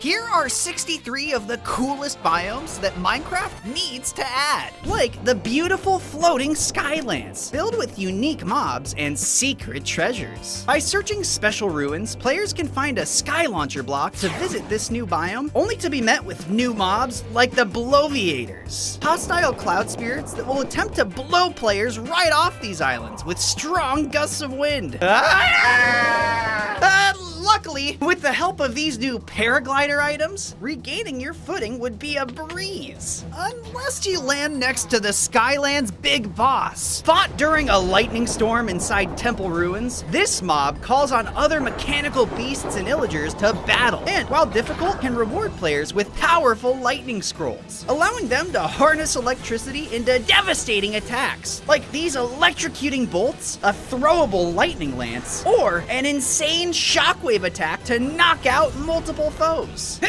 Here are 63 of the coolest biomes that Minecraft needs to add, like the beautiful floating Skylands, filled with unique mobs and secret treasures. By searching special ruins, players can find a sky launcher block to visit this new biome, only to be met with new mobs like the Bloviators, hostile cloud spirits that will attempt to blow players right off these islands with strong gusts of wind. Luckily, with the help of these new paraglider items, regaining your footing would be a breeze. Unless you land next to the Skyland's big boss. Fought during a lightning storm inside temple ruins, this mob calls on other mechanical beasts and illagers to battle, and while difficult, can reward players with powerful lightning scrolls, allowing them to harness electricity into devastating attacks, like these electrocuting bolts, a throwable lightning lance, or an insane shockwave attack to knock out multiple foes.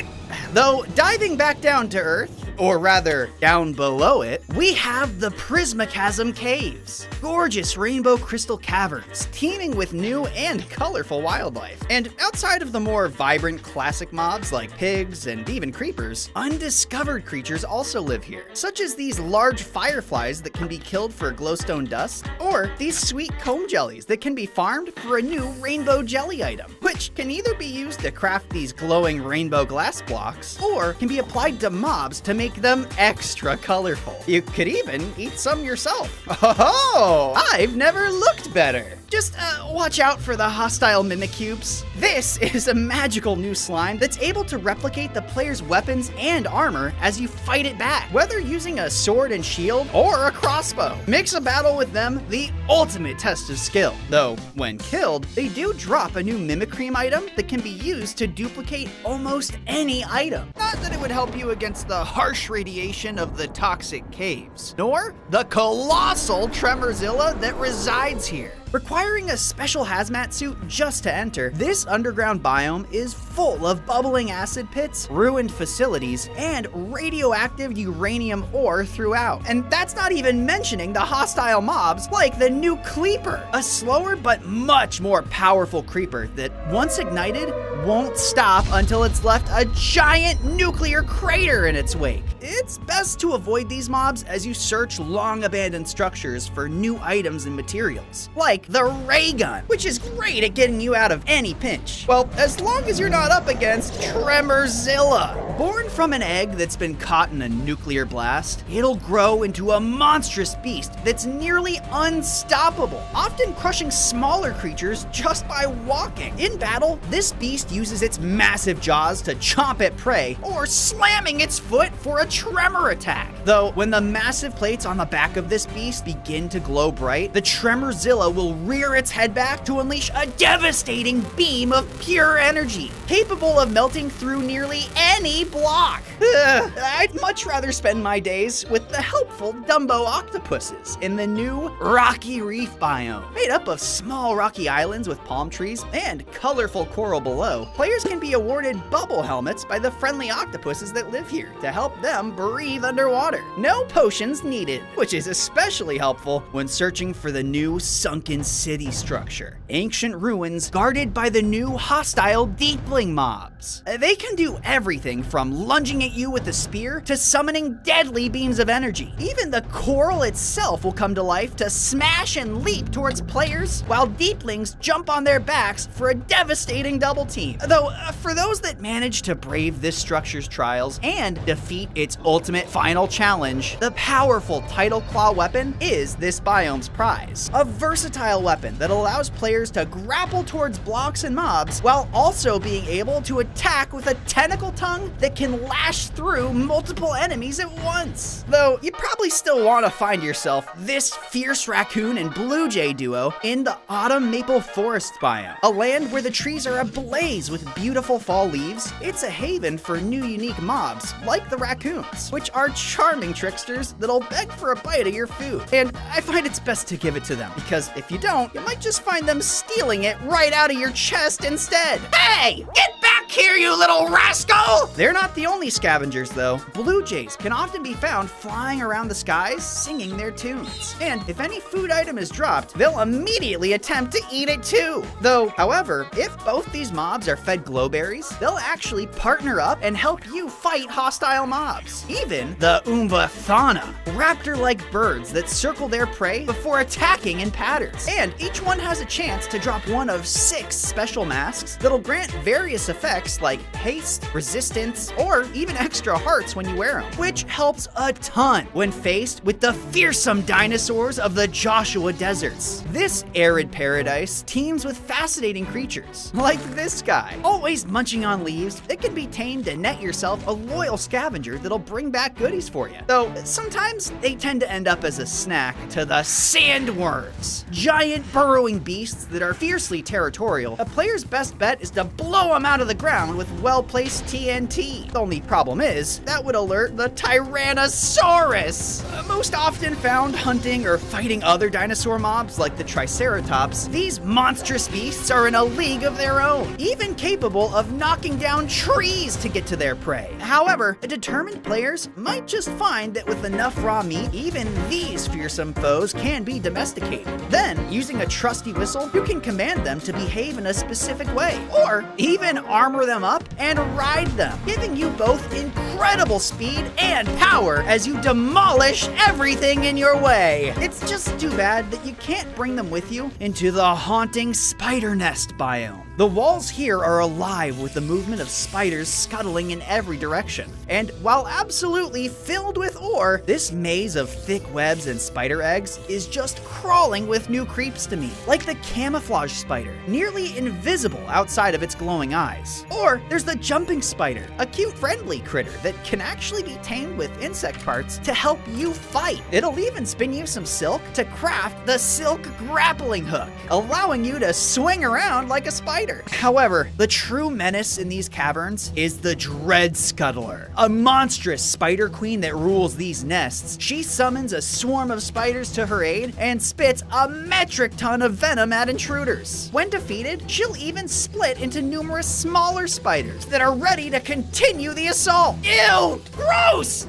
Though diving back down to Earth, or rather, down below it, we have the Prismachasm Caves. Gorgeous rainbow crystal caverns, teeming with new and colorful wildlife. And outside of the more vibrant classic mobs like pigs and even creepers, undiscovered creatures also live here, such as these large fireflies that can be killed for glowstone dust, or these sweet comb jellies that can be farmed for a new rainbow jelly item, which can either be used to craft these glowing rainbow glass blocks, or can be applied to mobs to make them extra colorful. You could even eat some yourself. Oh, I've never looked better. Just watch out for the hostile Mimikubes. This is a magical new slime that's able to replicate the player's weapons and armor as you fight it back, whether using a sword and shield or a crossbow. Mix a battle with them, the ultimate test of skill. Though, when killed, they do drop a new Mimicream item that can be used to duplicate almost any item. Not that it would help you against the harsh radiation of the toxic caves, nor the colossal Tremorzilla that resides here. Requiring a special hazmat suit just to enter, this underground biome is full of bubbling acid pits, ruined facilities, and radioactive uranium ore throughout. And that's not even mentioning the hostile mobs like the new Creeper, a slower but much more powerful creeper that, once ignited, won't stop until it's left a giant nuclear crater in its wake. It's best to avoid these mobs as you search long abandoned structures for new items and materials, like the ray gun, which is great at getting you out of any pinch. Well, as long as you're not up against Tremorzilla. Born from an egg that's been caught in a nuclear blast, it'll grow into a monstrous beast that's nearly unstoppable, often crushing smaller creatures just by walking. In battle, this beast uses its massive jaws to chomp at prey, or slamming its foot for a tremor attack. Though, when the massive plates on the back of this beast begin to glow bright, the Tremorzilla will rear its head back to unleash a devastating beam of pure energy, capable of melting through nearly any block. I'd much rather spend my days with the helpful Dumbo octopuses in the new Rocky Reef biome. Made up of small rocky islands with palm trees and colorful coral below, players can be awarded bubble helmets by the friendly octopuses that live here to help them breathe underwater. No potions needed, which is especially helpful when searching for the new sunken city structure. Ancient ruins guarded by the new hostile deepling mobs. They can do everything from lunging at you with a spear to summoning deadly beams of energy. Even the coral itself will come to life to smash and leap towards players, while deeplings jump on their backs for a devastating double team. Though, for those that manage to brave this structure's trials and defeat its ultimate final challenge, the powerful Tidal Claw weapon is this biome's prize. A versatile weapon that allows players to grapple towards blocks and mobs while also being able to attack with a tentacle tongue that can lash through multiple enemies at once. Though you probably still want to find yourself this fierce raccoon and blue jay duo in the autumn maple forest biome, a land where the trees are ablaze with beautiful fall leaves. It's a haven for new unique mobs like the raccoons, which are charming tricksters that'll beg for a bite of your food. And I find it's best to give it to them, because if you don't, you might just find them stealing it right out of your chest instead. Hey, get back here, you little rascal! Oh! They're not the only scavengers, though. Blue jays can often be found flying around the skies, singing their tunes. And if any food item is dropped, they'll immediately attempt to eat it too. Though, however, if both these mobs are fed glowberries, they'll actually partner up and help you fight hostile mobs. Even the Umbathana, raptor-like birds that circle their prey before attacking in patterns. And each one has a chance to drop one of 6 special masks that'll grant various effects like haste, resistance, or even extra hearts when you wear them, which helps a ton when faced with the fearsome dinosaurs of the Joshua Deserts. This arid paradise teems with fascinating creatures, like this guy. Always munching on leaves, it can be tamed to net yourself a loyal scavenger that'll bring back goodies for you. Though sometimes they tend to end up as a snack to the sandworms. Giant burrowing beasts that are fiercely territorial. A player's best bet is to blow them out of the ground with well-placed TNT. The only problem is, that would alert the Tyrannosaurus! Most often found hunting or fighting other dinosaur mobs like the Triceratops, these monstrous beasts are in a league of their own, even capable of knocking down trees to get to their prey. However, determined players might just find that with enough raw meat, even these fearsome foes can be domesticated. Then, using a trusty whistle, you can command them to behave in a specific way, or even armor them up and ride them, giving you both incredible speed and power as you demolish everything in your way. It's just too bad that you can't bring them with you into the haunting spider nest biome. The walls here are alive with the movement of spiders scuttling in every direction. And while absolutely filled with ore, this maze of thick webs and spider eggs is just crawling with new creeps to meet, like the camouflage spider, nearly invisible outside of its glowing eyes. Or there's the jumping spider, a cute friendly critter that can actually be tamed with insect parts to help you fight. It'll even spin you some silk to craft the silk grappling hook, allowing you to swing around like a spider. However, the true menace in these caverns is the Dread Scuttler, a monstrous spider queen that rules these nests. She summons a swarm of spiders to her aid and spits a metric ton of venom at intruders. When defeated, she'll even split into numerous smaller spiders that are ready to continue the assault. Ew! Gross!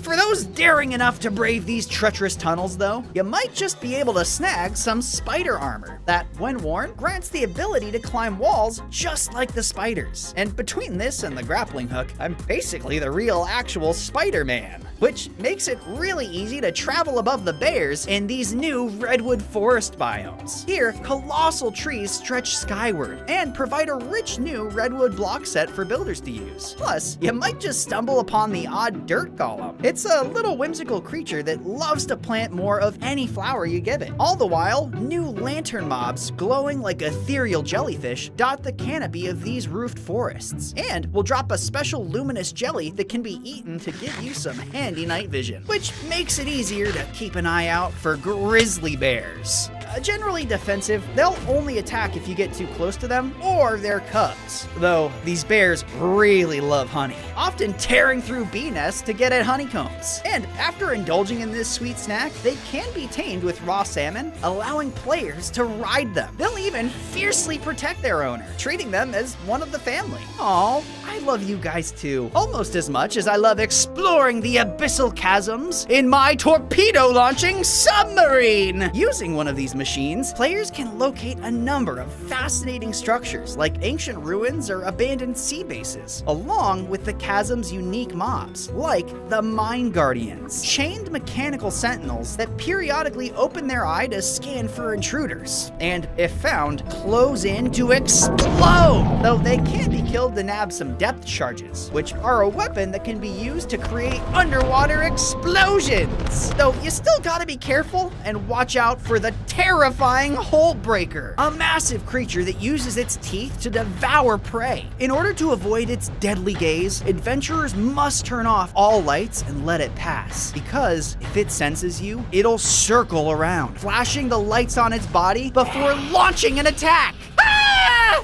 For those daring enough to brave these treacherous tunnels, though, you might just be able to snag some spider armor that, when worn, grants the ability to climb walls just like the spiders. And between this and the grappling hook, I'm basically the real actual Spider-Man, which makes it really easy to travel above the bears in these new redwood forest biomes. Here, colossal trees stretch skyward and provide a rich new redwood block set for builders to use. Plus, you might just stumble upon the odd dirt golem. It's a little whimsical creature that loves to plant more of any flower you give it. All the while, new lantern mobs glowing like ethereal jellyfish dot the canopy of these roofed forests, and will drop a special luminous jelly that can be eaten to give you some handy night vision, which makes it easier to keep an eye out for grizzly bears. Generally defensive, they'll only attack if you get too close to them or their cubs, though these bears really love honey, often tearing through bee nests to get at honeycombs. And after indulging in this sweet snack, they can be tamed with raw salmon, allowing players to ride them. They'll even fiercely protect their owner, treating them as one of the family. Aw, I love you guys too, almost as much as I love exploring the abyssal chasms in my torpedo-launching submarine! Using one of these machines, players can locate a number of fascinating structures like ancient ruins or abandoned sea bases, along with the chasm's unique mobs, like the Mine Guardians, chained mechanical sentinels that periodically open their eye to scan for intruders, and if found, close in to explode, though they can be killed to nab some depth charges, which are a weapon that can be used to create underwater explosions. Though you still gotta be careful and watch out for the terrifying Holtbreaker, a massive creature that uses its teeth to devour prey. In order to avoid its deadly gaze, adventurers must turn off all lights and let it pass, because if it senses you, it'll circle around, flashing the lights on its body before launching an attack.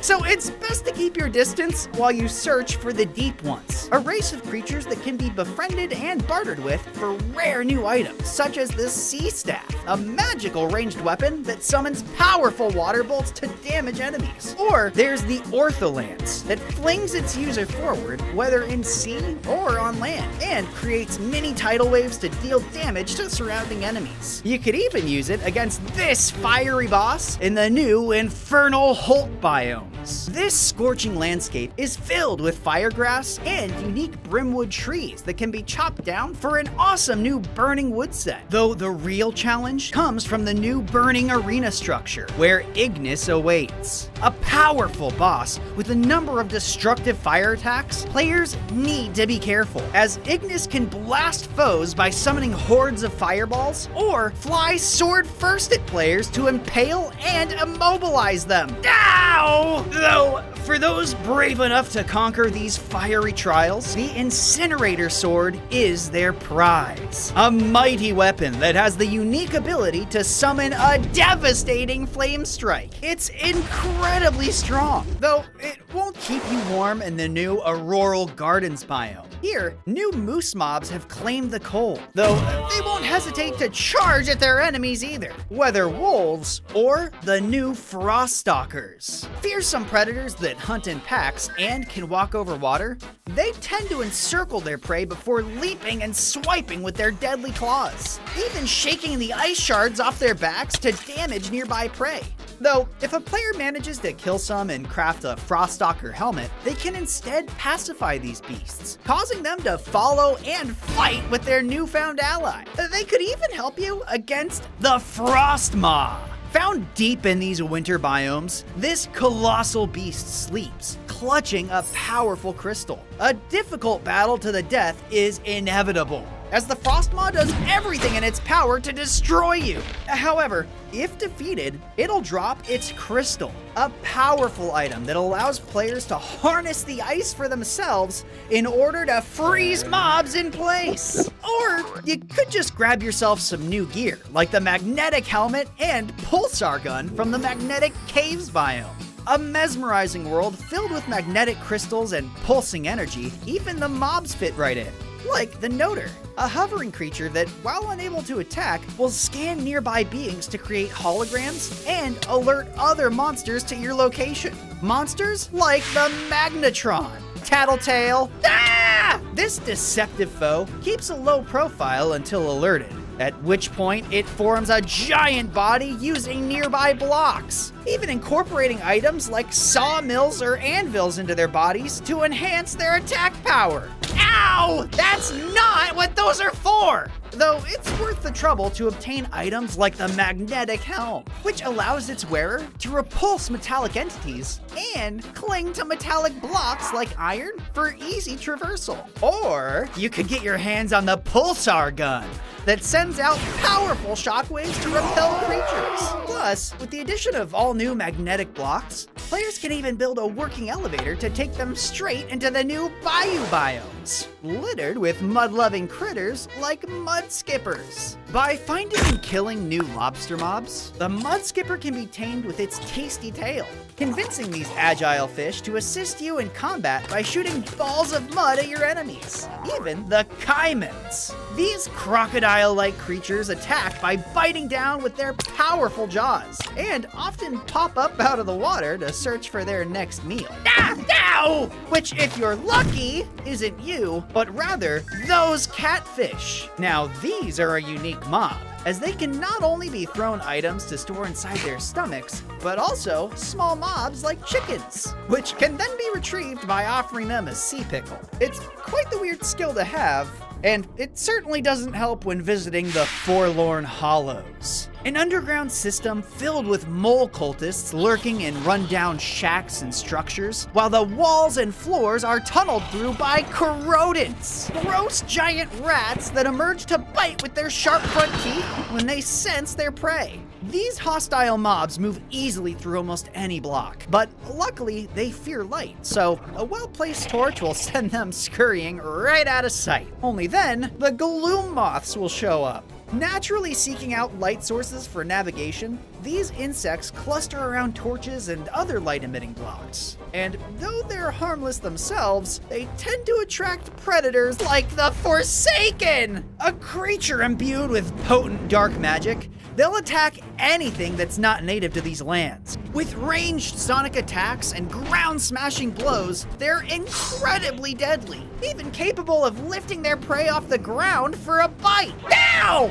So it's best to keep your distance while you search for the deep ones. A race of creatures that can be befriended and bartered with for rare new items, such as the Sea Staff, a magical ranged weapon that summons powerful water bolts to damage enemies. Or there's the Ortholance that flings its user forward, whether in sea or on land, and creates mini tidal waves to deal damage to surrounding enemies. You could even use it against this fiery boss in the new Infernal Hulk biomes. This scorching landscape is filled with firegrass and unique brimwood trees that can be chopped down for an awesome new burning wood set. Though the real challenge comes from the new burning arena structure, where Ignis awaits. A powerful boss with a number of destructive fire attacks, players need to be careful, as Ignis can blast foes by summoning hordes of fireballs, or fly sword first at players to impale and immobilize them. Ow! Though, for those brave enough to conquer these fiery trials, the Incinerator Sword is their prize. A mighty weapon that has the unique ability to summon a devastating flame strike. It's incredibly strong, though it won't keep you warm in the new Auroral Gardens biome. Here, new moose mobs have claimed the cold, though they won't hesitate to charge at their enemies either, whether wolves or the new frost stalkers. Fearsome predators that hunt in packs and can walk over water, they tend to encircle their prey before leaping and swiping with their deadly claws, even shaking the ice shards off their backs to damage nearby prey. Though, if a player manages to kill some and craft a Froststalker helmet, they can instead pacify these beasts, causing them to follow and fight with their newfound ally. They could even help you against the Frost Maw. Found deep in these winter biomes, this colossal beast sleeps, clutching a powerful crystal. A difficult battle to the death is inevitable, as the Frostmaw does everything in its power to destroy you. However, if defeated, it'll drop its crystal, a powerful item that allows players to harness the ice for themselves in order to freeze mobs in place. Or you could just grab yourself some new gear, like the magnetic helmet and pulsar gun from the Magnetic Caves biome. A mesmerizing world filled with magnetic crystals and pulsing energy, even the mobs fit right in. Like the Noter, a hovering creature that, while unable to attack, will scan nearby beings to create holograms and alert other monsters to your location. Monsters like the Magnetron, Tattletale. Ah! This deceptive foe keeps a low profile until alerted, at which point it forms a giant body using nearby blocks, even incorporating items like sawmills or anvils into their bodies to enhance their attack power. Ow! That's not what those are for! Though it's worth the trouble to obtain items like the Magnetic Helm, which allows its wearer to repulse metallic entities and cling to metallic blocks like iron for easy traversal. Or you could get your hands on the Pulsar Gun that sends out powerful shockwaves to repel creatures. Plus, with the addition of all new magnetic blocks, players can even build a working elevator to take them straight into the new Bayou biomes, littered with mud-loving critters like mud skippers. By finding and killing new lobster mobs, the mud skipper can be tamed with its tasty tail, convincing these agile fish to assist you in combat by shooting balls of mud at your enemies. Even the caimans. These crocodile-like creatures attack by biting down with their powerful jaws, and often pop up out of the water to search for their next meal. Ah, ow! Which, if you're lucky, isn't you, but rather those catfish. Now, these are a unique mob, as they can not only be thrown items to store inside their stomachs, but also small mobs like chickens, which can then be retrieved by offering them a sea pickle. It's quite the weird skill to have, and it certainly doesn't help when visiting the Forlorn Hollows, an underground system filled with mole cultists lurking in rundown shacks and structures, while the walls and floors are tunneled through by corrodents, gross giant rats that emerge to bite with their sharp front teeth when they sense their prey. These hostile mobs move easily through almost any block, but luckily they fear light, so a well-placed torch will send them scurrying right out of sight. Only then, the gloom moths will show up. Naturally seeking out light sources for navigation, these insects cluster around torches and other light-emitting blocks. And though they're harmless themselves, they tend to attract predators like the Forsaken! A creature imbued with potent dark magic, they'll attack anything that's not native to these lands. With ranged sonic attacks and ground-smashing blows, they're incredibly deadly, even capable of lifting their prey off the ground for a bite. Ow!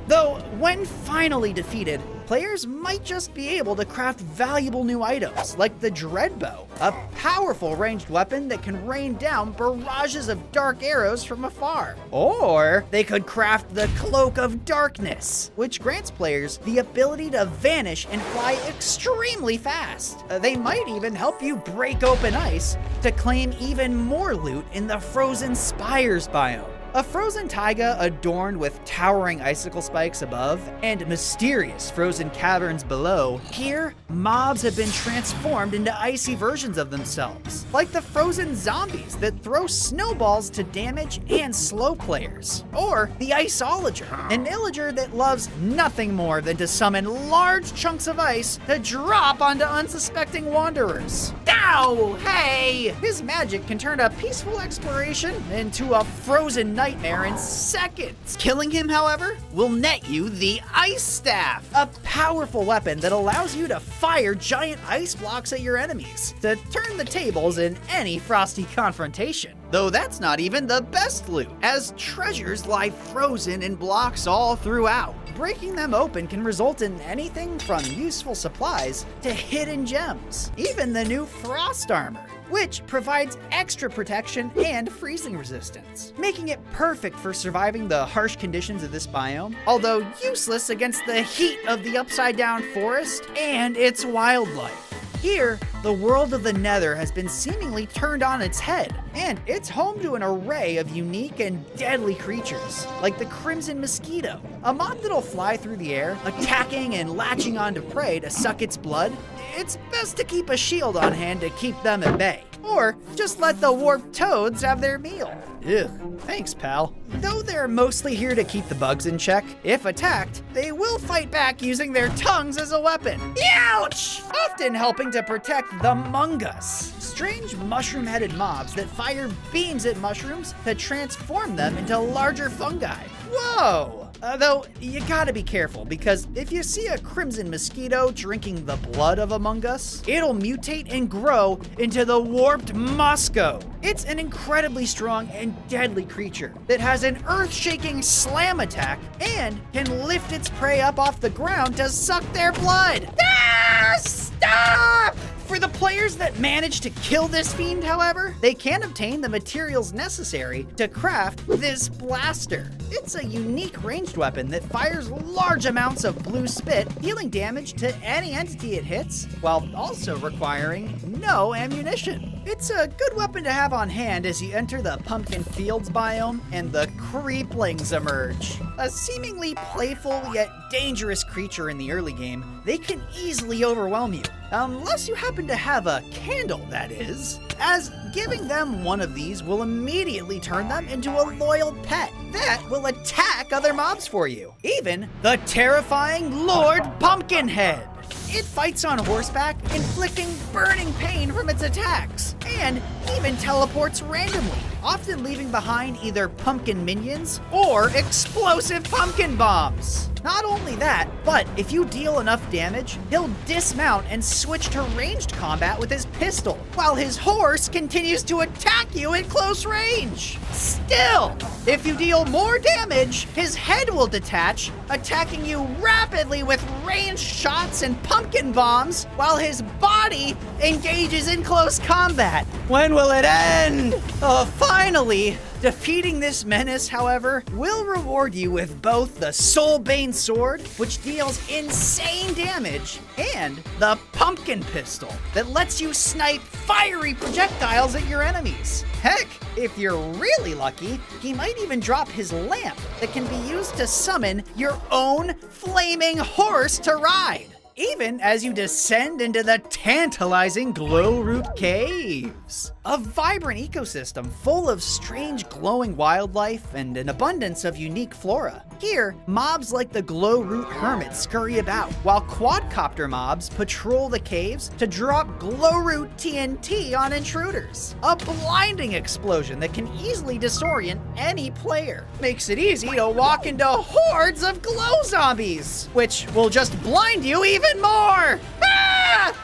Though, when finally defeated, players might just be able to craft valuable new items, like the Dreadbow, a powerful ranged weapon that can rain down barrages of dark arrows from afar. Or they could craft the Cloak of Darkness, which grants players the ability to vanish and fly extremely fast. They might even help you break open ice to claim even more loot in the Frozen Spires biome. A frozen taiga adorned with towering icicle spikes above and mysterious frozen caverns below, here, mobs have been transformed into icy versions of themselves, like the frozen zombies that throw snowballs to damage and slow players. Or the Iceologer, an illager that loves nothing more than to summon large chunks of ice to drop onto unsuspecting wanderers. Ow! Hey! His magic can turn a peaceful exploration into a frozen nightmare in seconds. Killing him, however, will net you the Ice Staff, a powerful weapon that allows you to fire giant ice blocks at your enemies to turn the tables in any frosty confrontation. Though that's not even the best loot, as treasures lie frozen in blocks all throughout. Breaking them open can result in anything from useful supplies to hidden gems, even the new Frost Armor, which provides extra protection and freezing resistance, making it perfect for surviving the harsh conditions of this biome, although useless against the heat of the Upside Down Forest and its wildlife. Here, the world of the Nether has been seemingly turned on its head, and it's home to an array of unique and deadly creatures, like the Crimson Mosquito, a moth that'll fly through the air, attacking and latching onto prey to suck its blood. It's best to keep a shield on hand to keep them at bay, or just let the warped toads have their meal. Ugh, thanks, pal. Though they're mostly here to keep the bugs in check, if attacked, they will fight back using their tongues as a weapon. Ouch! Often helping to protect the Mungus, strange mushroom-headed mobs that fire beams at mushrooms to transform them into larger fungi. Whoa! Though, you gotta be careful, because if you see a Crimson Mosquito drinking the blood of Among Us, it'll mutate and grow into the Warped Mosco. It's an incredibly strong and deadly creature that has an earth-shaking slam attack and can lift its prey up off the ground to suck their blood. Ah, stop! For the players that manage to kill this fiend, however, they can obtain the materials necessary to craft this blaster. It's a unique ranged weapon that fires large amounts of blue spit, dealing damage to any entity it hits, while also requiring no ammunition. It's a good weapon to have on hand as you enter the Pumpkin Fields biome and the Creeplings emerge. A seemingly playful yet dangerous creature in the early game, they can easily overwhelm you. Unless you happen to have a candle, that is, as giving them one of these will immediately turn them into a loyal pet that will attack other mobs for you. Even the terrifying Lord Pumpkinhead. It fights on horseback, inflicting burning pain from its attacks, and even teleports randomly, often leaving behind either pumpkin minions or explosive pumpkin bombs. Not only that, but if you deal enough damage, he'll dismount and switch to ranged combat with his pistol, while his horse continues to attack you at close range. Still, if you deal more damage, his head will detach, attacking you rapidly with ranged shots and pumpkin bombs, while his body engages in close combat. When will it end? Finally! Defeating this menace, however, will reward you with both the Soulbane Sword, which deals insane damage, and the Pumpkin Pistol, that lets you snipe fiery projectiles at your enemies. Heck, if you're really lucky, he might even drop his lamp that can be used to summon your own flaming horse to ride, even as you descend into the tantalizing Glowroot Caves. a vibrant ecosystem full of strange glowing wildlife and an abundance of unique flora. Here, mobs like the glow-root hermit scurry about, while quadcopter mobs patrol the caves to drop glow-root TNT on intruders. A blinding explosion that can easily disorient any player. Makes it easy to walk into hordes of glow zombies, which will just blind you even more!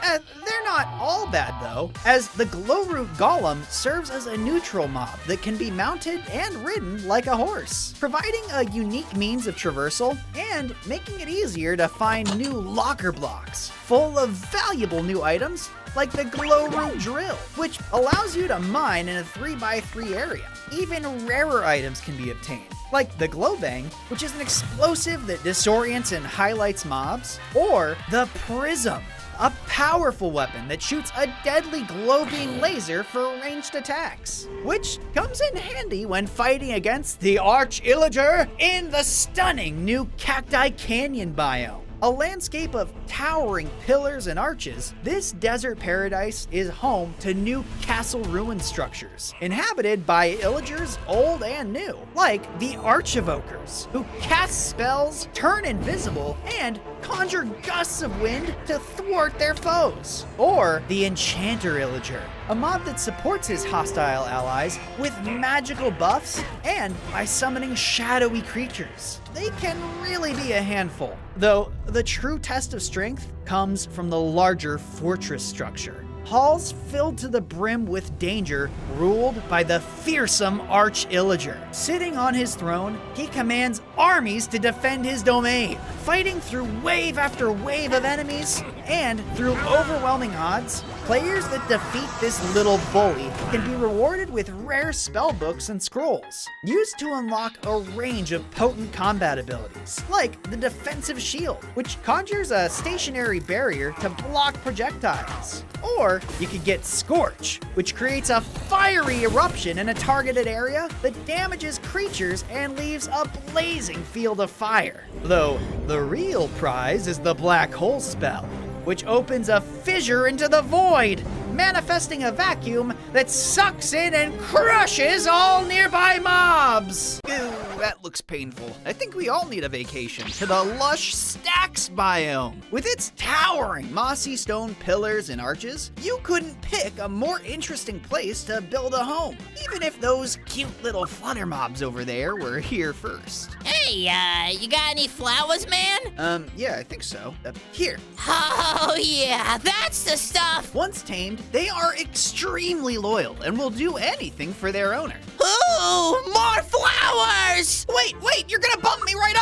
They're not all bad though, as the Glowroot Golem serves as a neutral mob that can be mounted and ridden like a horse, providing a unique means of traversal and making it easier to find new locker blocks full of valuable new items like the Glowroot Drill, which allows you to mine in a 3x3 area. Even rarer items can be obtained, like the Glowbang, which is an explosive that disorients and highlights mobs, or the Prism, a powerful weapon that shoots a deadly glow-beam laser for ranged attacks, which comes in handy when fighting against the Arch-Illager in the stunning new Cacti Canyon biome. A landscape of towering pillars and arches, this desert paradise is home to new castle ruin structures, inhabited by Illagers old and new, like the Archivokers, who cast spells, turn invisible, and conjure gusts of wind to thwart their foes. Or the Enchanter Illager, a mob that supports his hostile allies with magical buffs and by summoning shadowy creatures. They can really be a handful, though the true test of strength comes from the larger fortress structure. Halls filled to the brim with danger, ruled by the fearsome Arch-Illager. Sitting on his throne, he commands armies to defend his domain, fighting through wave after wave of enemies, and through overwhelming odds, players that defeat this little bully can be rewarded with rare spell books and scrolls, used to unlock a range of potent combat abilities, like the Defensive Shield, which conjures a stationary barrier to block projectiles. Or you could get Scorch, which creates a fiery eruption in a targeted area that damages creatures and leaves a blazing field of fire. Though the real prize is the Black Hole spell, which opens a fissure into the void, manifesting a vacuum that sucks in and crushes all nearby mobs. Ew, that looks painful. I think we all need a vacation to the lush Stacks biome. With its towering mossy stone pillars and arches, you couldn't pick a more interesting place to build a home, even if those cute little flutter mobs over there were here first. Hey, you got any flowers, man? Yeah, I think so. Here. Oh, yeah, that's the stuff. Once tamed, they are extremely loyal and will do anything for their owner. Ooh, more flowers! Wait, you're gonna bump me right off!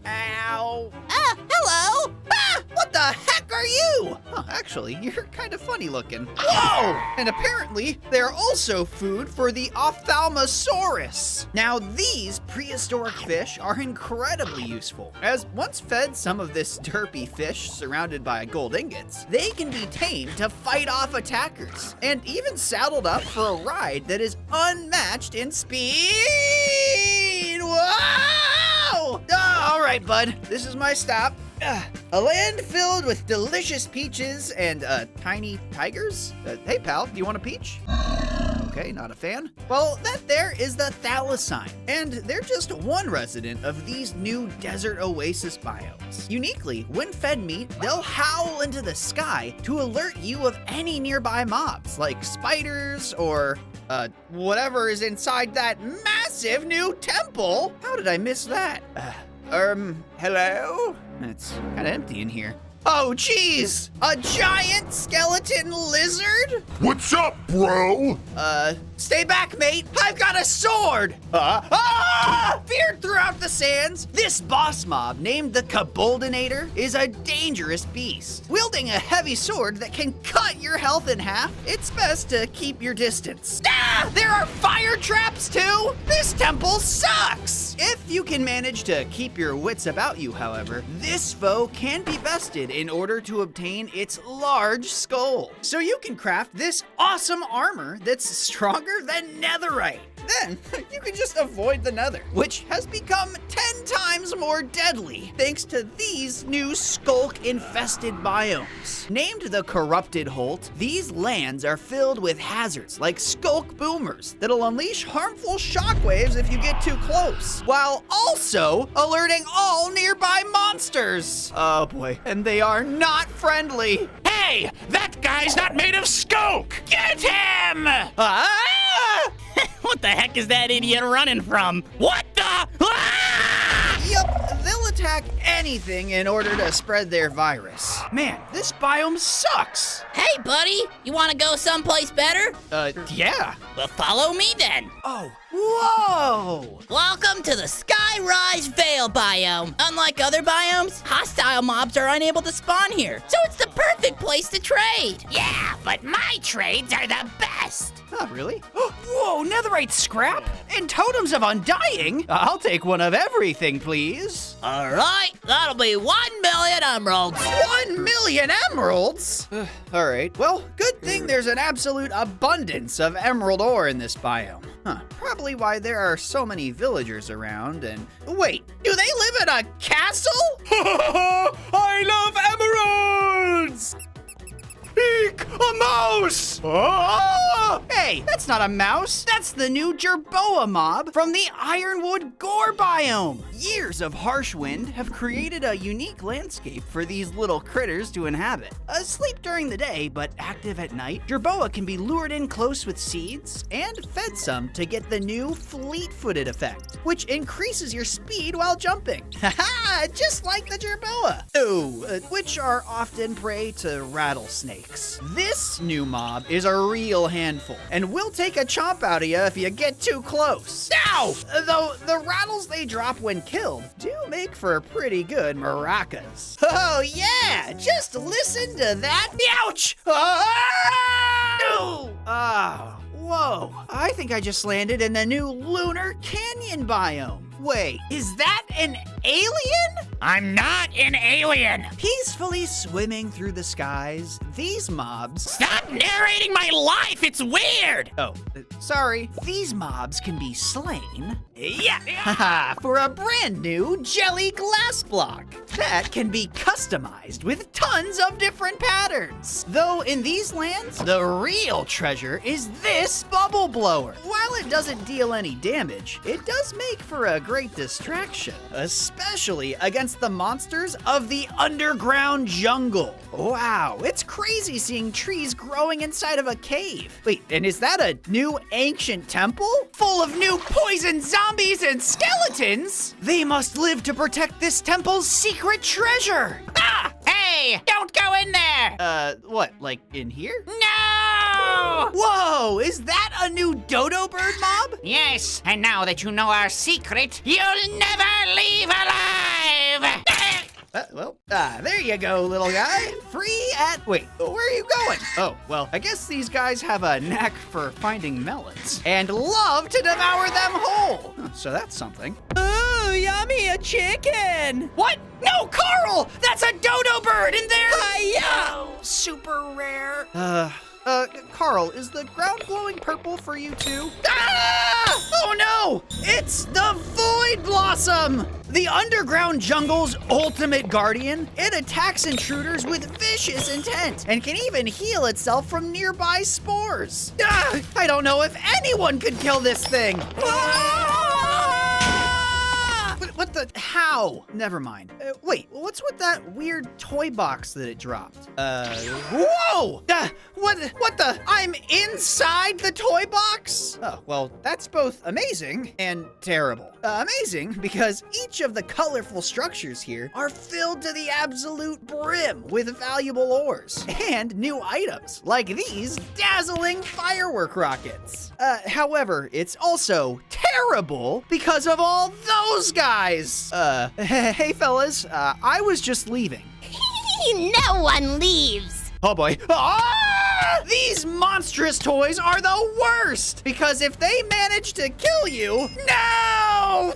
Ow. Hello. What the heck are you? Huh, actually, you're kind of funny looking. Whoa! And apparently, they're also food for the Ophthalmosaurus. Now, these prehistoric fish are incredibly useful, as once fed some of this derpy fish surrounded by gold ingots, they can be tamed to fight off attackers, and even saddled up for a ride that is unmatched in speed. Whoa! All right, bud, this is my stop. A land filled with delicious peaches and tiny tigers? Hey pal, do you want a peach? Okay, not a fan. Well, that there is the thylacine, and they're just one resident of these new desert oasis biomes. Uniquely, when fed meat, they'll howl into the sky to alert you of any nearby mobs, like spiders or whatever is inside that massive new temple. How did I miss that? Hello? It's kind of empty in here. Oh, geez! A giant skeleton lizard? What's up, bro? Stay back, mate! I've got a sword! Feared throughout the sands, this boss mob named the Kaboldinator is a dangerous beast. Wielding a heavy sword that can cut your health in half, it's best to keep your distance. There are fire traps too? This temple sucks! If you can manage to keep your wits about you, however, this foe can be bested in order to obtain its large skull. So you can craft this awesome armor that's stronger than netherite. then you can just avoid the nether, which has become 10 times more deadly thanks to these new skulk-infested biomes. Named the Corrupted Holt, these lands are filled with hazards like skulk boomers that'll unleash harmful shockwaves if you get too close, while also alerting all nearby monsters. Oh boy, and they are not friendly. Hey, that guy's not made of skulk! Get him! Ah! What the heck is that idiot running from? What the? Ah! Yup, they'll attack anything in order to spread their virus. Man, this biome sucks. Hey, buddy, you want to go someplace better? Yeah. Well, follow me then. Oh, whoa! Welcome to the Skyrise Vale biome. Unlike other biomes, hostile mobs are unable to spawn here, so it's the perfect place to trade. Yeah, but my trades are the best. Oh, really? Whoa, netherite scrap? And totems of undying? I'll take one of everything, please. All right, that'll be 1,000,000 emeralds. 1,000,000 emeralds? All right, well, good thing there's an absolute abundance of emerald ore in this biome. Huh, probably why there are so many villagers around and... Wait, do they live in a castle? I love emeralds! Eek, a mouse! Ah! Hey, that's not a mouse. That's the new Jerboa mob from the Ironwood Gore biome. Years of harsh wind have created a unique landscape for these little critters to inhabit. Asleep during the day, but active at night, Jerboa can be lured in close with seeds and fed some to get the new fleet-footed effect, which increases your speed while jumping. Haha, just like the Jerboa. Oh, which are often prey to rattlesnakes. This new mob is a real handful, and will take a chomp out of you if you get too close. Ow! Though the rattles they drop when killed do make for pretty good maracas. Oh yeah, just listen to that. Ouch! Ah! Whoa, I think I just landed in the new Lunar Canyon biome. Wait, is that an alien? I'm not an alien. Peacefully swimming through the skies, these mobs... Stop narrating my life. It's weird. Oh, sorry. These mobs can be slain. Yeah, haha, for a brand new jelly glass block that can be customized with tons of different patterns. Though in these lands, the real treasure is this bubble blower. While it doesn't deal any damage, it does make for a great distraction, especially against the monsters of the underground jungle. Wow, it's crazy seeing trees growing inside of a cave. Wait, and is that a new ancient temple? Full of new poison zombies and skeletons? They must live to protect this temple's secret treasure. Ah! Hey, don't go in there. What, like in here? No! Whoa, is that a new dodo bird mob? Yes, and now that you know our secret, you'll never leave alive. There you go, little guy. Free at... Wait, where are you going? Oh, well, I guess these guys have a knack for finding melons and love to devour them whole. So that's something. Ooh, yummy, a chicken! What? No, Carl! That's a dodo bird in there! Hi-ya! Super rare. Carl, is the ground glowing purple for you too? Ah! Oh no! It's the Void Blossom! The underground jungle's ultimate guardian. It attacks intruders with vicious intent and can even heal itself from nearby spores. Ah! I don't know if anyone could kill this thing. What the? How? Never mind. Wait, what's with that weird toy box that it dropped? Whoa! What the? I'm inside the toy box? Oh, well, that's both amazing and terrible. Amazing because each of the colorful structures here are filled to the absolute brim with valuable ores and new items, like these dazzling firework rockets. However, it's also terrible because of all those guys. Hey fellas, I was just leaving. No one leaves. Oh boy. Ah! These monstrous toys are the worst! Because if they manage to kill you, no! No!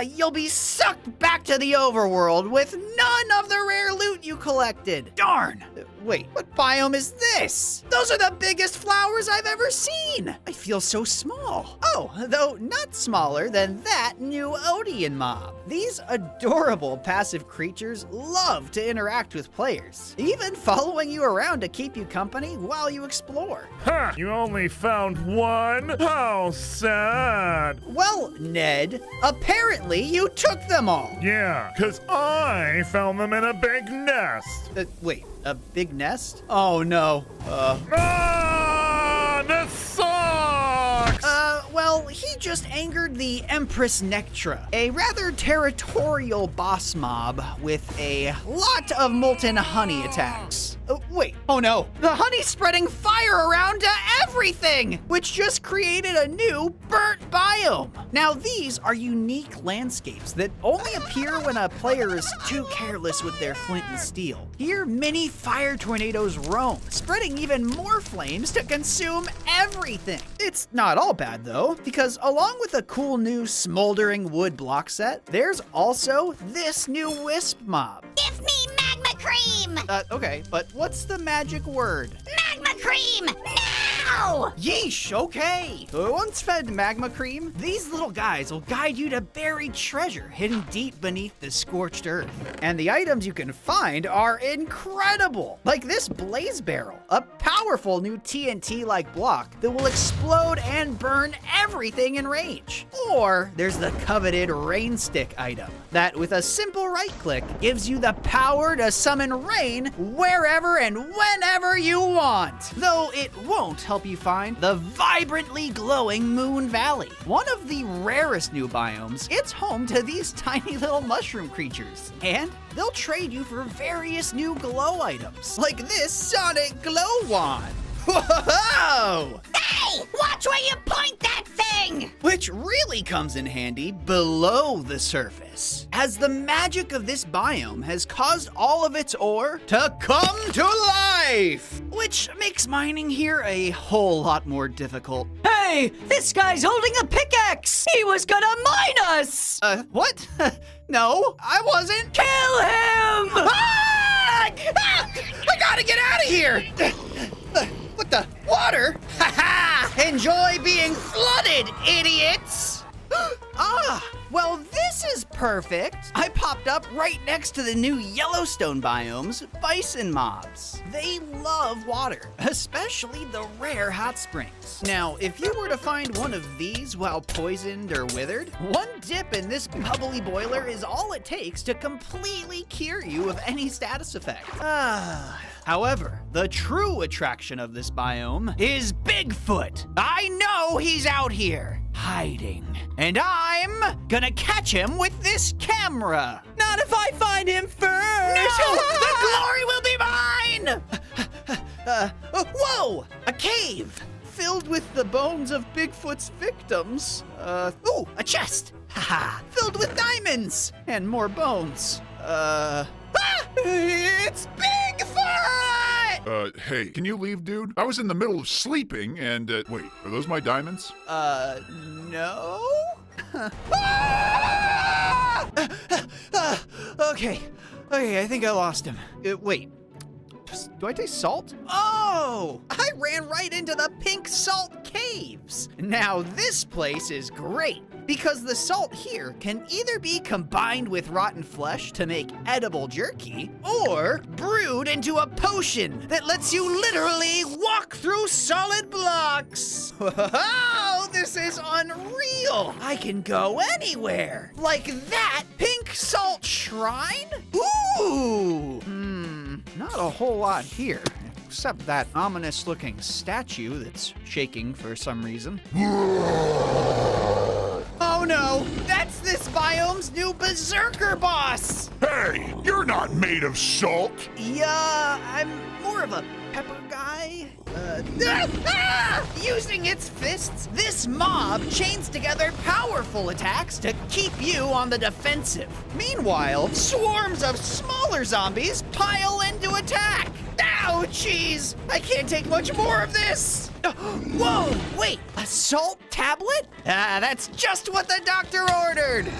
You'll be sucked back to the overworld with none of the rare loot you collected. Darn! Wait, what biome is this? Those are the biggest flowers I've ever seen. I feel so small. Oh, though not smaller than that new Odian mob. These adorable passive creatures love to interact with players, even following you around to keep you company while you explore. Ha! You only found one? How sad. Well, Ned, apparently you took them all. Yeah, 'cause I found them in a big nest. Wait, a big nest? Oh no. Ah, this sucks! Well, he just angered the Empress Nectra, a rather territorial boss mob with a lot of molten honey attacks. Wait, oh no, the honey's spreading fire around to everything, which just created a new burnt biome. Now, these are unique landscapes that only appear when a player is too careless with their flint and steel. Here, mini fire tornadoes roam, spreading even more flames to consume everything. It's not all bad though, because along with a cool new smoldering wood block set, there's also this new wisp mob. Give me magma cream! Okay, but what's the magic word? Magma cream! Now! Yeesh, okay. Once fed magma cream, these little guys will guide you to buried treasure hidden deep beneath the scorched earth. And the items you can find are incredible, like this blaze barrel, a powerful new TNT-like block that will explode and burn everything in range. Or there's the coveted rain stick item that with a simple right click gives you the power to summon rain wherever and whenever you want. Though it won't help you find the vibrantly glowing Moon Valley, one of the rarest new biomes. It's home to these tiny little mushroom creatures, and they'll trade you for various new glow items, like this sonic glow wand. Whoa! Hey! Watch where you point that thing! Which really comes in handy below the surface, as the magic of this biome has caused all of its ore to come to life, which makes mining here a whole lot more difficult. Hey, this guy's holding a pickaxe. He was gonna mine us. What? No, I wasn't. Kill him! Ah! Ah! I gotta get out of here! What the? Water? Ha ha! Enjoy being flooded, idiots! Well, this is perfect. I popped up right next to the new Yellowstone biomes, bison mobs. They love water, especially the rare hot springs. Now, if you were to find one of these while poisoned or withered, one dip in this bubbly boiler is all it takes to completely cure you of any status effect. However, the true attraction of this biome is Bigfoot. I know he's out here, hiding. And I'm gonna catch him with this camera. Not if I find him first. No! The glory will be mine! Whoa! A cave filled with the bones of Bigfoot's victims. Ooh, a chest! Haha! Filled with diamonds! And more bones. It's Bigfoot! Hey, can you leave, dude? I was in the middle of sleeping and, wait, are those my diamonds? No? Okay, I think I lost him. Wait, do I taste salt? Oh, I ran right into the pink salt caves. Now this place is great because the salt here can either be combined with rotten flesh to make edible jerky or brewed into a potion that lets you literally walk through solid blocks. Wow, this is unreal. I can go anywhere. Like that pink salt shrine? Ooh. Not a whole lot here, except that ominous looking statue that's shaking for some reason. Oh no, that's this biome's new berserker boss! Hey, you're not made of salt! Yeah, I'm more of a pepper guy. Using its fists, this mob chains together powerful attacks to keep you on the defensive. Meanwhile, swarms of smaller zombies pile in to attack. Ouchies! I can't take much more of this! Whoa, wait, a salt tablet? That's just what the doctor ordered.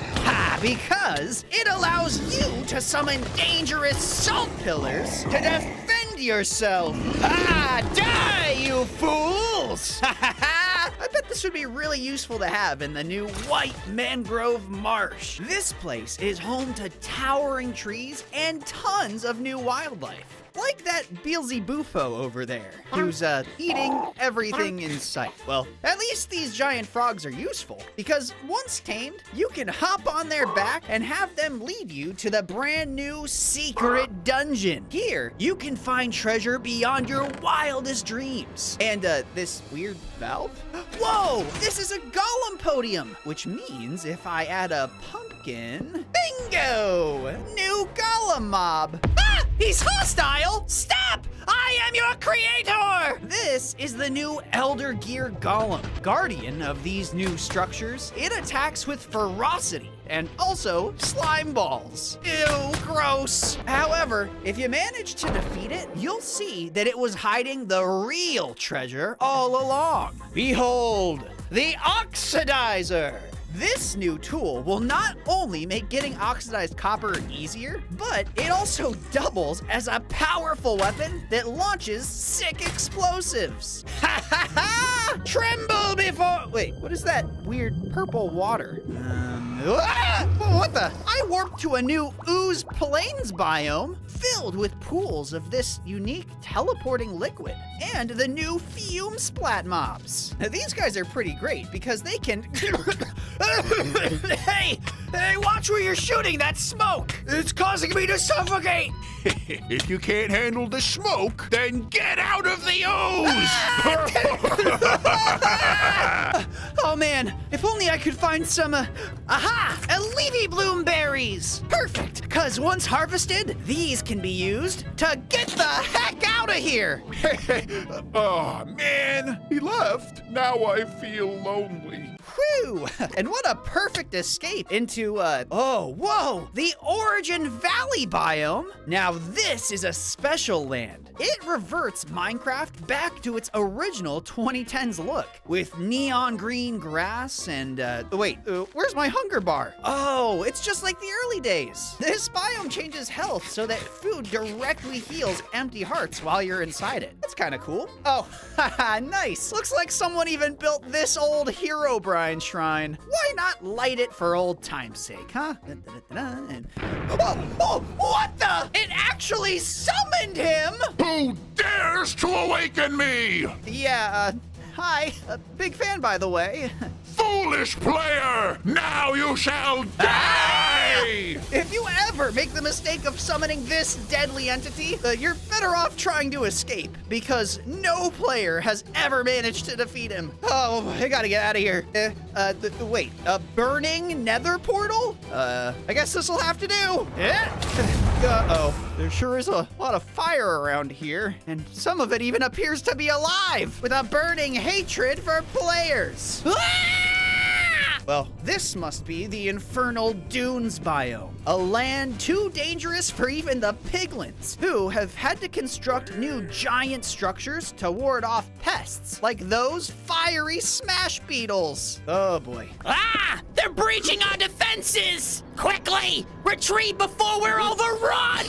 Because it allows you to summon dangerous salt pillars to defend yourself. Die, you fools! I bet this would be really useful to have in the new White Mangrove Marsh. This place is home to towering trees and tons of new wildlife. Like that Beelzebufo over there, who's eating everything in sight. Well, at least these giant frogs are useful, because once tamed, you can hop on their back and have them lead you to the brand new secret dungeon. Here, you can find treasure beyond your wildest dreams. And this weird valve? Whoa, this is a golem podium, which means if I add a pumpkin, bingo, new golem mob. He's hostile! Stop! I am your creator! This is the new Elder Gear Golem, guardian of these new structures. It attacks with ferocity and also slime balls. Ew, gross. However, if you manage to defeat it, you'll see that it was hiding the real treasure all along. Behold, the Oxidizer. This new tool will not only make getting oxidized copper easier, but it also doubles as a powerful weapon that launches sick explosives. Ha ha ha! Tremble before... Wait, what is that weird purple water? What the? I warped to a new Ooze Plains biome filled with pools of this unique teleporting liquid and the new Fume Splat mobs. Now, these guys are pretty great because they can... Hey, watch where you're shooting, that's smoke. It's causing me to suffocate. If you can't handle the smoke, then get out of the ooze! Oh man, if only I could find some, Leafy Bloom berries. Perfect, cause once harvested, these can be used to get the heck out of here. Oh man, he left. Now I feel lonely. Whew, and what a perfect escape into, the Origin Valley biome. Now this is a special land. It reverts Minecraft back to its original 2010s look, with neon green grass and, where's my hunger bar? Oh, it's just like the early days. This biome changes health so that food directly heals empty hearts while you're inside it. That's kind of cool. Oh, haha, nice. Looks like someone even built this old Herobrine shrine. Why not light it for old time's sake, huh? Oh, what the? It actually summoned him! Who dares to awaken me? Yeah, hi. Big fan, by the way. Foolish player! Now you shall die! If you ever make the mistake of summoning this deadly entity, you're better off trying to escape, because no player has ever managed to defeat him. Oh, I gotta get out of here. Wait, a burning nether portal? I guess this'll have to do. Uh-oh, there sure is a lot of fire around here, and some of it even appears to be alive, with a burning hatred for players. Well, this must be the Infernal Dunes biome, a land too dangerous for even the piglins, who have had to construct new giant structures to ward off pests, like those fiery smash beetles. Oh boy. They're breaching our defenses! Quickly! Retreat before we're overrun!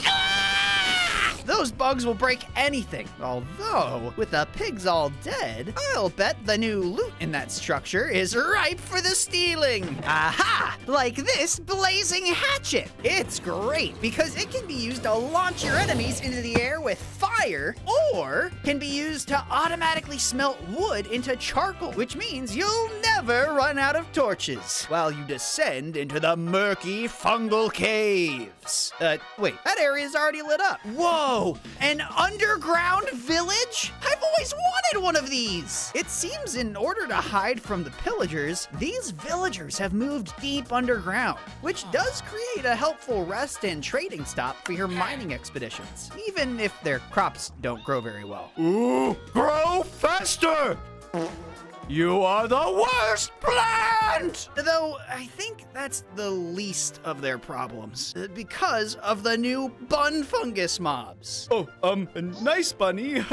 Those bugs will break anything. Although, with the pigs all dead, I'll bet the new loot in that structure is ripe for the stealing. Aha! Like this blazing hatchet. It's great because it can be used to launch your enemies into the air with fire, or can be used to automatically smelt wood into charcoal, which means you'll never run out of torches while you descend into the murky fungal caves. Wait, that area is already lit up. Whoa! An underground village? I've always wanted one of these! It seems in order to hide from the pillagers, these villagers have moved deep underground, which does create a helpful rest and trading stop for your mining expeditions, even if their crops don't grow very well. Ooh, grow faster! You are the worst plant! Though, I think that's the least of their problems, because of the new bun fungus mobs. Oh, nice bunny.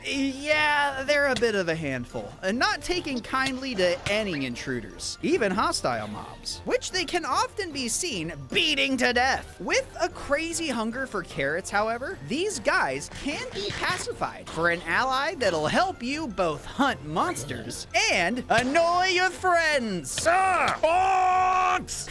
Yeah, they're a bit of a handful, and not taking kindly to any intruders, even hostile mobs, which they can often be seen beating to death. With a crazy hunger for carrots, however, these guys can be pacified for an ally that'll help you both hunt monsters and annoy your friends. Bonks!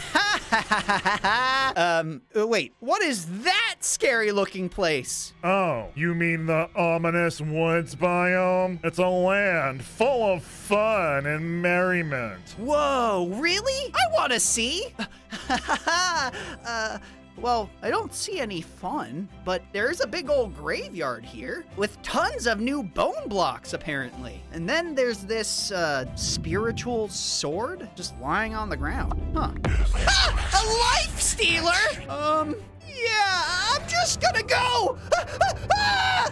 Wait, what is that scary looking place? Oh, you mean the ominous woods biome? It's a land full of fun and merriment. Whoa, really? I want to see. Well, I don't see any fun, but there's a big old graveyard here with tons of new bone blocks, apparently. And then there's this, spiritual sword just lying on the ground. Huh. A life stealer? Yeah, I'm just gonna go!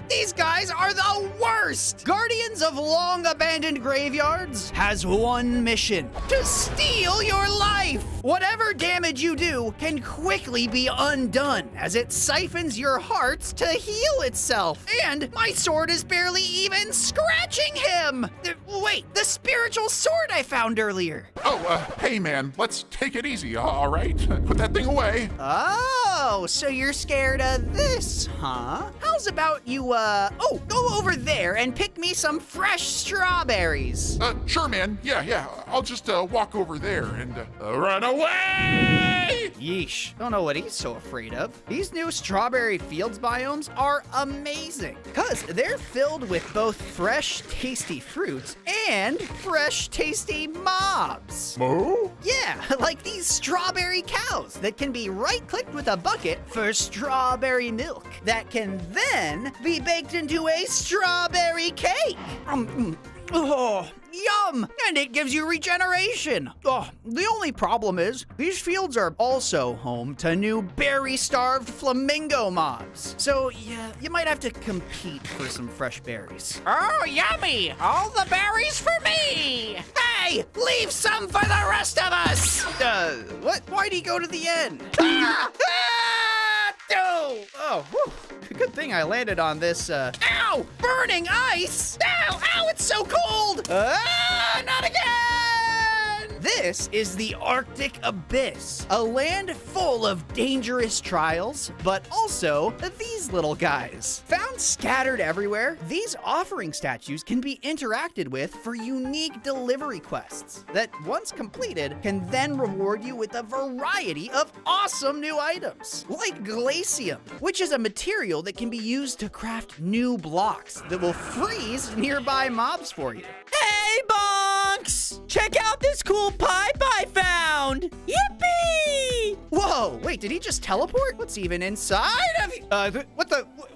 These guys are the worst! Guardians of long abandoned graveyards has one mission: to steal your life! Whatever damage you do can quickly be undone as it siphons your hearts to heal itself. And my sword is barely even scratching him! Wait, the spiritual sword I found earlier. Oh, hey man, let's take it easy, all right? Put that thing away. Oh, so you're scared of this, huh? How's about you, go over there and pick me some fresh strawberries. Sure, man. Yeah. I'll just walk over there and run away! Yeesh, don't know what he's so afraid of. These new strawberry fields biomes are amazing because they're filled with both fresh, tasty fruits and fresh, tasty mobs. Moo? Yeah, like these strawberry cows that can be right-clicked with a bucket for strawberry milk that can then be baked into a strawberry cake. Oh, yum! And it gives you regeneration. Oh, the only problem is these fields are also home to new berry-starved flamingo mobs. So yeah, you might have to compete for some fresh berries. Oh, yummy! All the berries for me! Hey, leave some for the rest of us! What? Why'd he go to the end? Oh, whew. Good thing I landed on this, ow! Burning ice! Ow, it's so cold! Not again! This is the Arctic Abyss, a land full of dangerous trials, but also these little guys. Found scattered everywhere, these offering statues can be interacted with for unique delivery quests that, once completed, can then reward you with a variety of awesome new items, like glacium, which is a material that can be used to craft new blocks that will freeze nearby mobs for you. Hey, Bonks! Check out this cool pipe I found! Yippee! Whoa, wait, did he just teleport? What's even inside of you?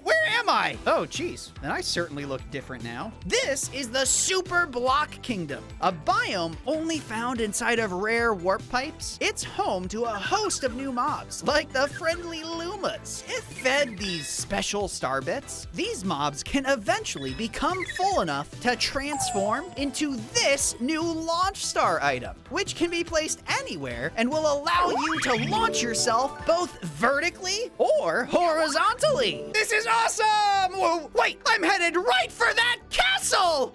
Where am I? Oh, geez, then I certainly look different now. This is the Super Block Kingdom, a biome only found inside of rare warp pipes. It's home to a host of new mobs, like the friendly Lumas. If fed these special star bits, these mobs can eventually become full enough to transform into this new launch star item, which can be placed anywhere and will allow you to launch yourself both vertically or horizontally. This is awesome! Whoa, wait, I'm headed right for that castle!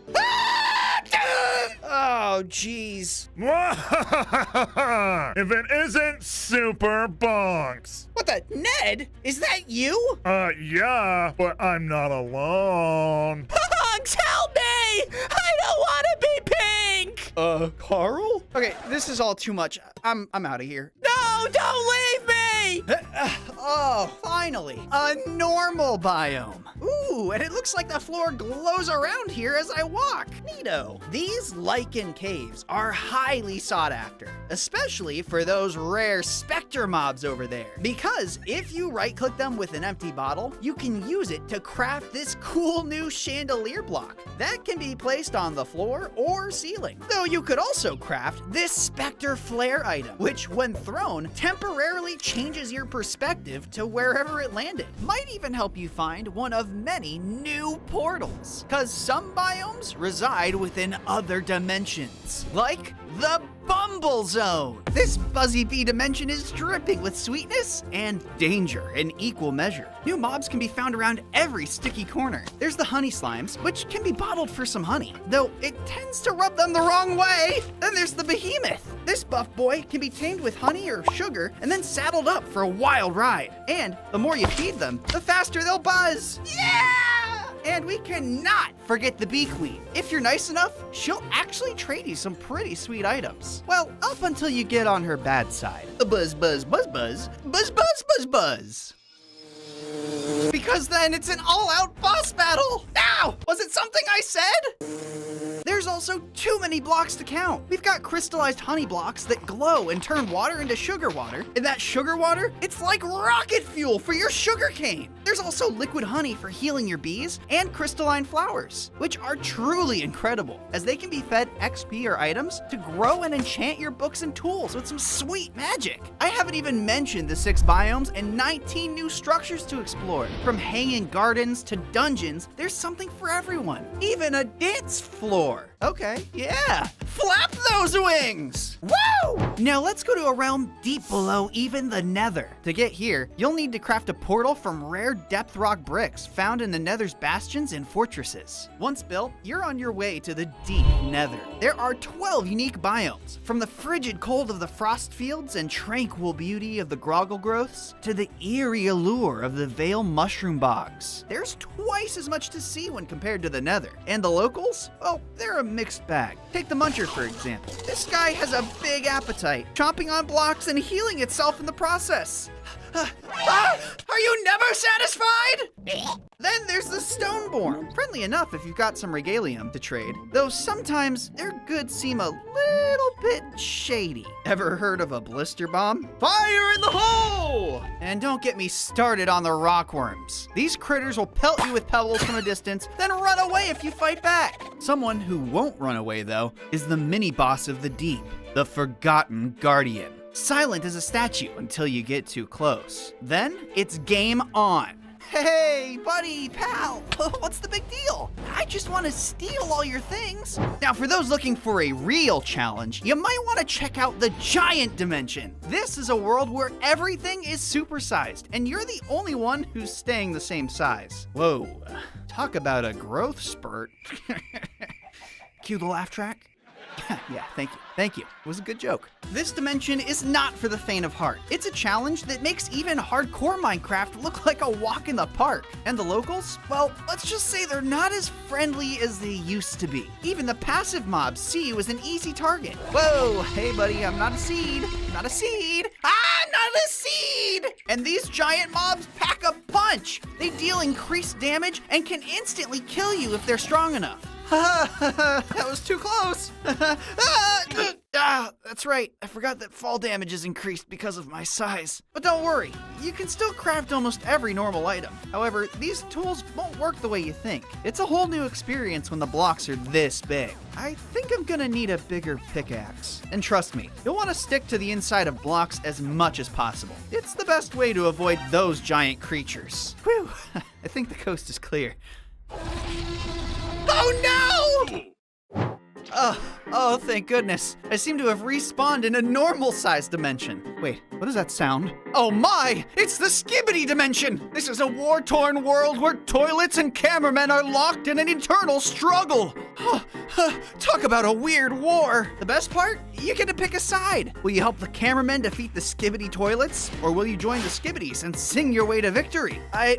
Oh, jeez. If it isn't Super Bonks. What the? Ned? Is that you? Yeah, but I'm not alone. Bonks, help me! I don't want to be pink! Carl? Okay, this is all too much. I'm out of here. No, don't leave me! Oh, finally, a normal biome. Ooh, and it looks like the floor glows around here as I walk. Neato. These lichen caves are highly sought after, especially for those rare specter mobs over there. Because if you right-click them with an empty bottle, you can use it to craft this cool new chandelier block that can be placed on the floor or ceiling. Though you could also craft this specter flare item, which when thrown temporarily changes your perspective adaptive to wherever it landed. Might even help you find one of many new portals, cause some biomes reside within other dimensions, like the Bumble Zone. This Buzzy Bee dimension is dripping with sweetness and danger in equal measure. New mobs can be found around every sticky corner. There's the honey slimes, which can be bottled for some honey, though it tends to rub them the wrong way. Then there's the behemoth. This buff boy can be tamed with honey or sugar and then saddled up for a wild ride. And the more you feed them, the faster they'll buzz. Yeah! And we cannot forget the Bee Queen. If you're nice enough, she'll actually trade you some pretty sweet items. Well, up until you get on her bad side. Buzz, buzz, buzz, buzz, buzz, buzz, buzz, buzz. Because then it's an all-out boss battle. Ow! Was it something I said? There's also too many blocks to count. We've got crystallized honey blocks that glow and turn water into sugar water. And that sugar water, it's like rocket fuel for your sugar cane. There's also liquid honey for healing your bees and crystalline flowers, which are truly incredible, as they can be fed XP or items to grow and enchant your books and tools with some sweet magic. I haven't even mentioned the 6 biomes and 19 new structures to explore. From hanging gardens to dungeons, there's something for everyone. Even a dance floor. Okay, yeah. Flap those wings! Woo! Now let's go to a realm deep below even the Nether. To get here, you'll need to craft a portal from rare depth rock bricks found in the Nether's bastions and fortresses. Once built, you're on your way to the deep Nether. There are 12 unique biomes, from the frigid cold of the frost fields and tranquil beauty of the groggle growths to the eerie allure of the Vale mushroom bogs. There's twice as much to see when compared to the Nether. And the locals? Well, they're a mixed bag. Take the Muncher, for example. This guy has a big appetite, chomping on blocks and healing itself in the process. Are you never satisfied? Then there's the Stoneborn. Friendly enough if you've got some regalium to trade, though sometimes their goods seem a little bit shady. Ever heard of a blister bomb? Fire in the hole! And don't get me started on the rockworms. These critters will pelt you with pebbles from a distance, then run away if you fight back. Someone who won't run away, though, is the mini-boss of the deep, the Forgotten Guardian. Silent as a statue until you get too close. Then it's game on. Hey, buddy, pal, what's the big deal? I just want to steal all your things. Now, for those looking for a real challenge, you might want to check out the Giant Dimension. This is a world where everything is supersized, and you're the only one who's staying the same size. Whoa, talk about a growth spurt. Cue the laugh track. Yeah, thank you. It was a good joke. This dimension is not for the faint of heart. It's a challenge that makes even hardcore Minecraft look like a walk in the park. And the locals? Well, let's just say they're not as friendly as they used to be. Even the passive mobs see you as an easy target. Whoa, hey buddy, I'm not a seed. Not a seed. Not a seed! And these giant mobs pack a punch. They deal increased damage and can instantly kill you if they're strong enough. That was too close. That's right. I forgot that fall damage is increased because of my size. But don't worry, you can still craft almost every normal item. However, these tools won't work the way you think. It's a whole new experience when the blocks are this big. I think I'm gonna need a bigger pickaxe. And trust me, you'll want to stick to the inside of blocks as much as possible. It's the best way to avoid those giant creatures. Whew, I think the coast is clear. Oh no! Oh, thank goodness. I seem to have respawned in a normal-sized dimension. Wait, what does that sound? Oh my! It's the Skibbity dimension! This is a war-torn world where toilets and cameramen are locked in an eternal struggle. Talk about a weird war. The best part? You get to pick a side. Will you help the cameramen defeat the Skibbity toilets? Or will you join the Skibbities and sing your way to victory? I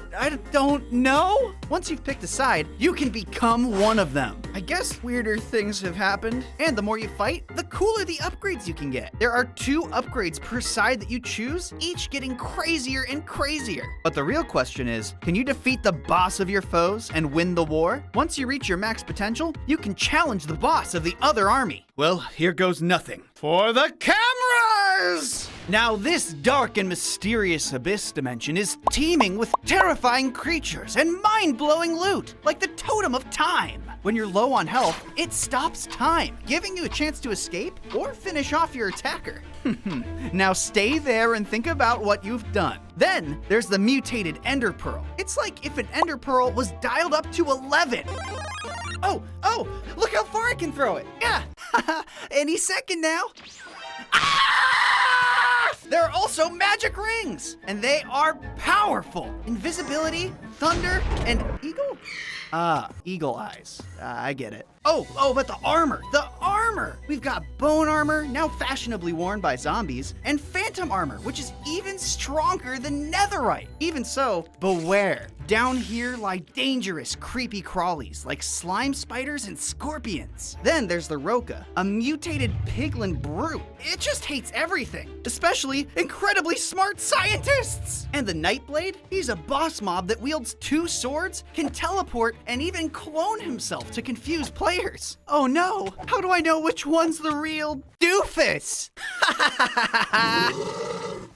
don't know. Once you've picked a side, you can become one of them. I guess weirder things have happened. And the more you fight, the cooler the upgrades you can get. There are 2 upgrades per side that you choose, each getting crazier and crazier. But the real question is, can you defeat the boss of your foes and win the war? Once you reach your max potential, you can challenge the boss of the other army. Well, here goes nothing. For the cameras! Yes! Now, this dark and mysterious abyss dimension is teeming with terrifying creatures and mind-blowing loot, like the Totem of Time. When you're low on health, it stops time, giving you a chance to escape or finish off your attacker. Now stay there and think about what you've done. Then, there's the mutated Ender Pearl. It's like if an Ender Pearl was dialed up to 11. Oh, look how far I can throw it. Yeah, any second now. Ah! There are also magic rings, and they are powerful. Invisibility, thunder, and eagle? Eagle eyes. I get it. Oh, but the armor! We've got bone armor, now fashionably worn by zombies, and phantom armor, which is even stronger than netherite. Even so, beware. Down here lie dangerous, creepy crawlies like slime spiders and scorpions. Then there's the Roka, a mutated piglin brute. It just hates everything, especially incredibly smart scientists. And the Nightblade, he's a boss mob that wields 2 swords, can teleport, and even clone himself to confuse players. Oh no, how do I know which one's the real doofus?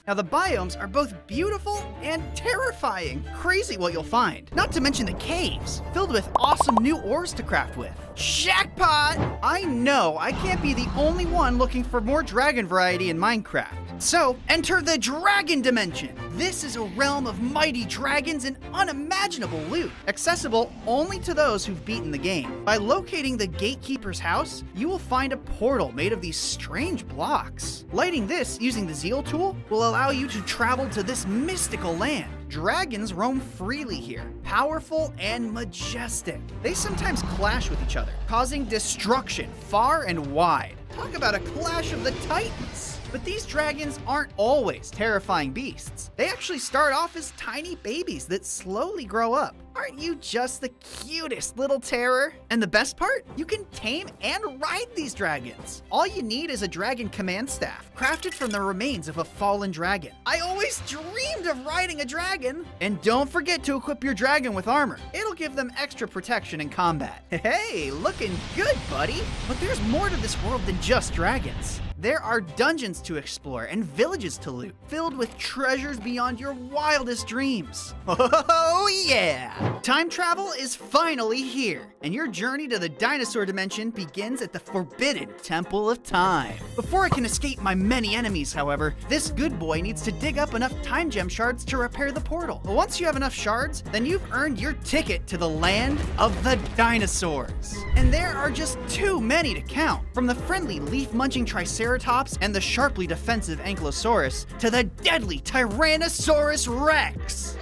Now, the biomes are both beautiful and terrifying. Crazy what you'll find. Not to mention the caves, filled with awesome new ores to craft with. Jackpot! I know I can't be the only one looking for more dragon variety in Minecraft. So, enter the Dragon Dimension. This is a realm of mighty dragons and unimaginable loot, accessible only to those who've beaten the game. By locating the Gatekeeper's house, you will find a portal made of these strange blocks. Lighting this using the Zeal tool will allow you to travel to this mystical land. Dragons roam freely here, powerful and majestic. They sometimes clash with each other, causing destruction far and wide. Talk about a clash of the titans. But these dragons aren't always terrifying beasts. They actually start off as tiny babies that slowly grow up. Aren't you just the cutest little terror? And the best part? You can tame and ride these dragons. All you need is a dragon command staff, crafted from the remains of a fallen dragon. I always dreamed of riding a dragon. And don't forget to equip your dragon with armor. It'll give them extra protection in combat. Hey, looking good, buddy. But there's more to this world than just dragons. There are dungeons to explore and villages to loot, filled with treasures beyond your wildest dreams. Oh yeah! Time travel is finally here, and your journey to the dinosaur dimension begins at the Forbidden Temple of Time. Before it can escape my many enemies, however, this good boy needs to dig up enough time gem shards to repair the portal. But once you have enough shards, then you've earned your ticket to the land of the dinosaurs. And there are just too many to count. From the friendly leaf-munching Triceratops and the sharply defensive Ankylosaurus to the deadly Tyrannosaurus Rex.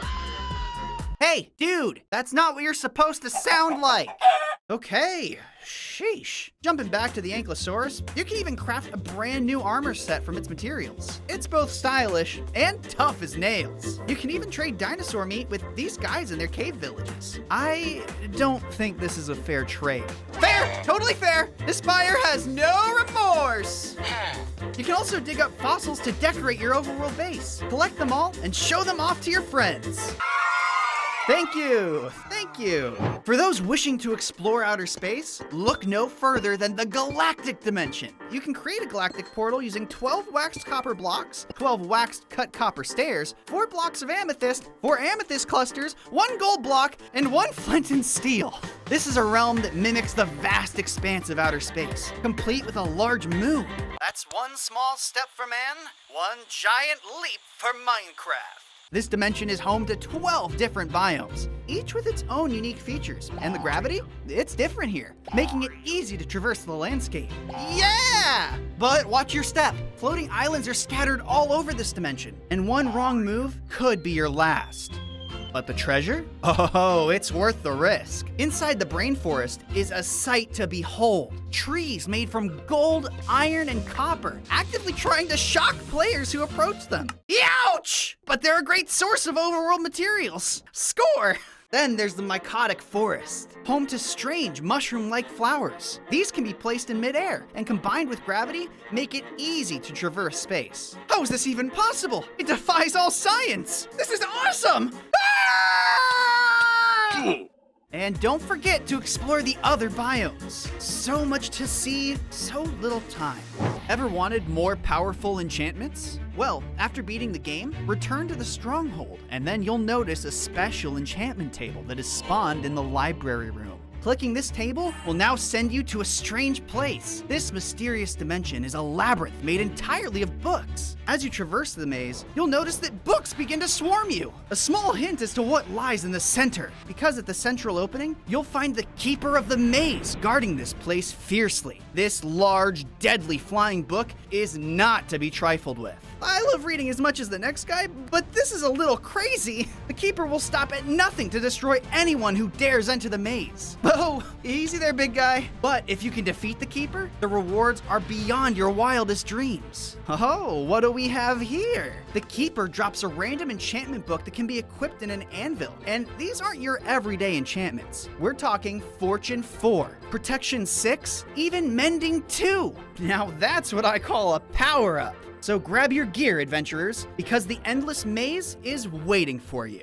Hey, dude, that's not what you're supposed to sound like. Okay, sheesh. Jumping back to the Ankylosaurus, you can even craft a brand new armor set from its materials. It's both stylish and tough as nails. You can even trade dinosaur meat with these guys in their cave villages. I don't think this is a fair trade. Fair, totally fair. This buyer has no remorse. You can also dig up fossils to decorate your overworld base. Collect them all and show them off to your friends. Thank you. For those wishing to explore outer space, look no further than the Galactic Dimension. You can create a galactic portal using 12 waxed copper blocks, 12 waxed cut copper stairs, 4 blocks of amethyst, 4 amethyst clusters, 1 gold block, and 1 flint and steel. This is a realm that mimics the vast expanse of outer space, complete with a large moon. That's one small step for man, one giant leap for Minecraft. This dimension is home to 12 different biomes, each with its own unique features. And the gravity? It's different here, making it easy to traverse the landscape. Yeah! But watch your step. Floating islands are scattered all over this dimension, and one wrong move could be your last. But the treasure? Oh, it's worth the risk. Inside the Brain Forest is a sight to behold. Trees made from gold, iron, and copper, actively trying to shock players who approach them. Ouch! But they're a great source of overworld materials. Score! Then there's the Mycotic Forest, home to strange mushroom-like flowers. These can be placed in midair and combined with gravity, make it easy to traverse space. How is this even possible? It defies all science! This is awesome! Ah! And don't forget to explore the other biomes. So much to see, so little time. Ever wanted more powerful enchantments? Well, after beating the game, return to the stronghold, and then you'll notice a special enchantment table that is spawned in the library room. Clicking this table will now send you to a strange place. This mysterious dimension is a labyrinth made entirely of books. As you traverse the maze, you'll notice that books begin to swarm you. A small hint as to what lies in the center, because at the central opening, you'll find the Keeper of the Maze guarding this place fiercely. This large, deadly flying book is not to be trifled with. I love reading as much as the next guy, but this is a little crazy. The Keeper will stop at nothing to destroy anyone who dares enter the maze. Oh, easy there, big guy. But if you can defeat the Keeper, the rewards are beyond your wildest dreams. Oh, what do we have here? The Keeper drops a random enchantment book that can be equipped in an anvil. And these aren't your everyday enchantments. We're talking Fortune 4, Protection 6, even Mending 2. Now that's what I call a power-up. So grab your gear, adventurers, because the endless maze is waiting for you.